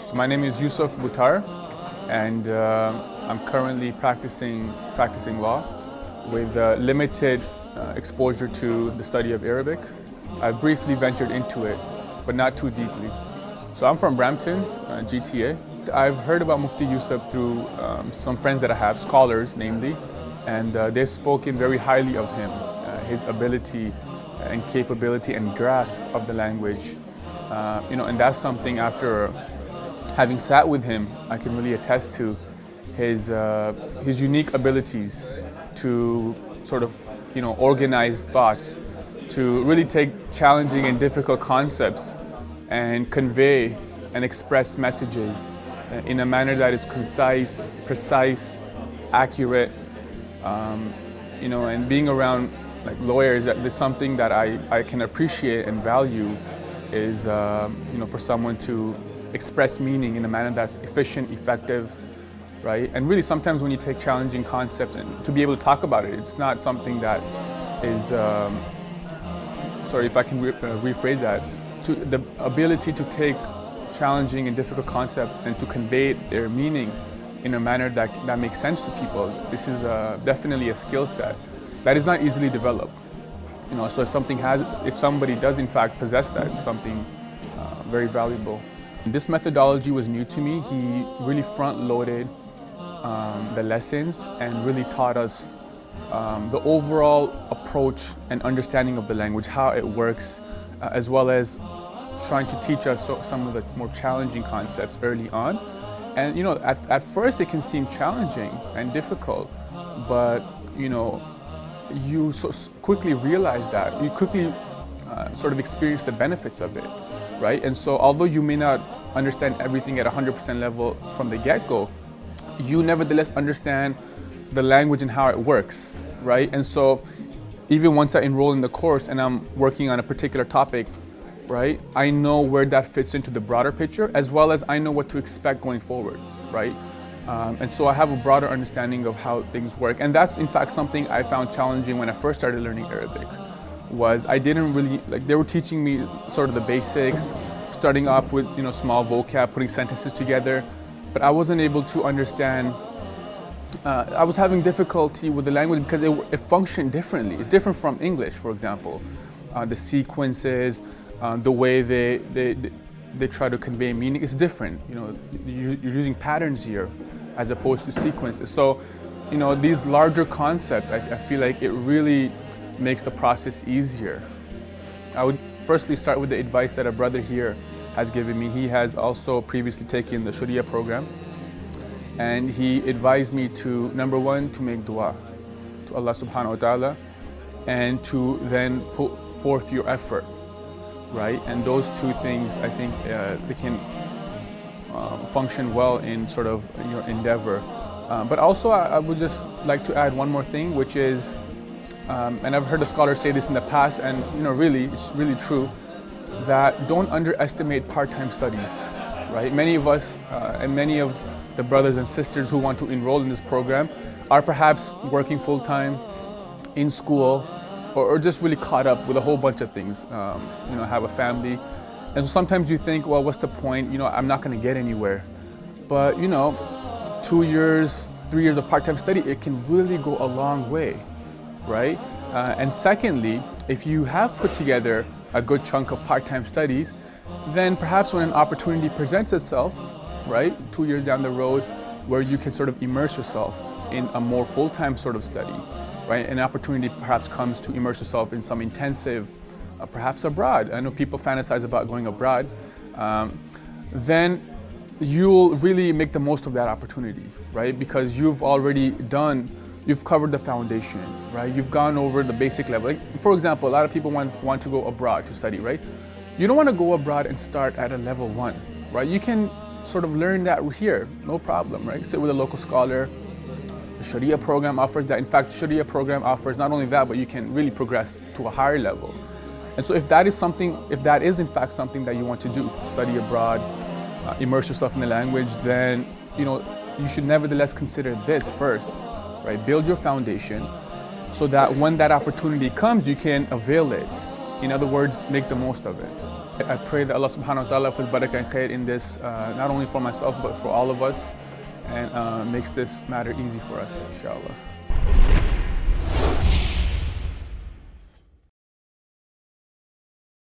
So my name is Yusuf Buttar, and I'm currently practicing law with limited exposure to the study of Arabic. I've briefly ventured into it, but not too deeply. So I'm from Brampton, GTA. I've heard about Mufti Yusuf through some friends that I have, scholars namely, and they've spoken very highly of him, his ability and capability and grasp of the language. And that's something, after having sat with him, I can really attest to his unique abilities to sort of organize thoughts, to really take challenging and difficult concepts and convey and express messages in a manner that is concise, precise, accurate. And being around lawyers, that is something that I can appreciate and value, is for someone to express meaning in a manner that's efficient, effective, right? And really, sometimes when you take challenging concepts and to be able to talk about it, it's not something that is, sorry if I can rephrase that, to the ability to take challenging and difficult concepts and to convey their meaning in a manner that makes sense to people. This is definitely a skill set that is not easily developed. So if somebody does in fact possess that, it's something very valuable. This methodology was new to me. He really front-loaded the lessons and really taught us the overall approach and understanding of the language, how it works, as well as trying to teach us some of the more challenging concepts early on. And at first it can seem challenging and difficult, but you so quickly realize that, you quickly sort of experience the benefits of it, right? And so although you may not understand everything at 100% level from the get-go, you nevertheless understand the language and how it works, right? And so even once I enroll in the course and I'm working on a particular topic, right, I know where that fits into the broader picture, as well as I know what to expect going forward, right? And so I have a broader understanding of how things work. And that's in fact something I found challenging when I first started learning Arabic, was I didn't really, they were teaching me sort of the basics, starting off with small vocab, putting sentences together, but I wasn't able to understand. I was having difficulty with the language because it functioned differently. It's different from English, for example. The sequences, the way they try to convey meaning is different. You're using patterns here as opposed to sequences. So, these larger concepts, I feel like it really makes the process easier. I would firstly start with the advice that a brother here has given me. He has also previously taken the Sharia program, and he advised me to, number one, to make dua to Allah subhanahu wa ta'ala, and to then put forth your effort, right? And those two things, I think they can function well in sort of your endeavor. But also I would just like to add one more thing, which is, and I've heard a scholar say this in the past, and really, it's really true, that don't underestimate part-time studies, right? Many of us and many of the brothers and sisters who want to enroll in this program are perhaps working full-time, in school, or just really caught up with a whole bunch of things, have a family. And so sometimes you think, well, what's the point? I'm not going to get anywhere. But 2 years, 3 years of part-time study, it can really go a long way, right? And secondly, if you have put together a good chunk of part-time studies, then perhaps when an opportunity presents itself, right, 2 years down the road, where you can sort of immerse yourself in a more full-time sort of study, right? An opportunity perhaps comes to immerse yourself in some intensive, perhaps abroad. I know people fantasize about going abroad. Then you'll really make the most of that opportunity, right? Because you've covered the foundation, right? You've gone over the basic level. For example, a lot of people want to go abroad to study, right? You don't want to go abroad and start at a level 1, right? You can sort of learn that here, no problem, right? Sit with a local scholar. The Sharia program offers that. In fact, the Sharia program offers not only that, but you can really progress to a higher level. And so if that is in fact something that you want to do, study abroad, immerse yourself in the language, then you should nevertheless consider this first, right? Build your foundation so that when that opportunity comes, you can avail it, In other words, make the most of it. I pray that Allah subhanahu wa ta'ala puts barakah and khair in this, not only for myself, but for all of us, and makes this matter easy for us, inshallah.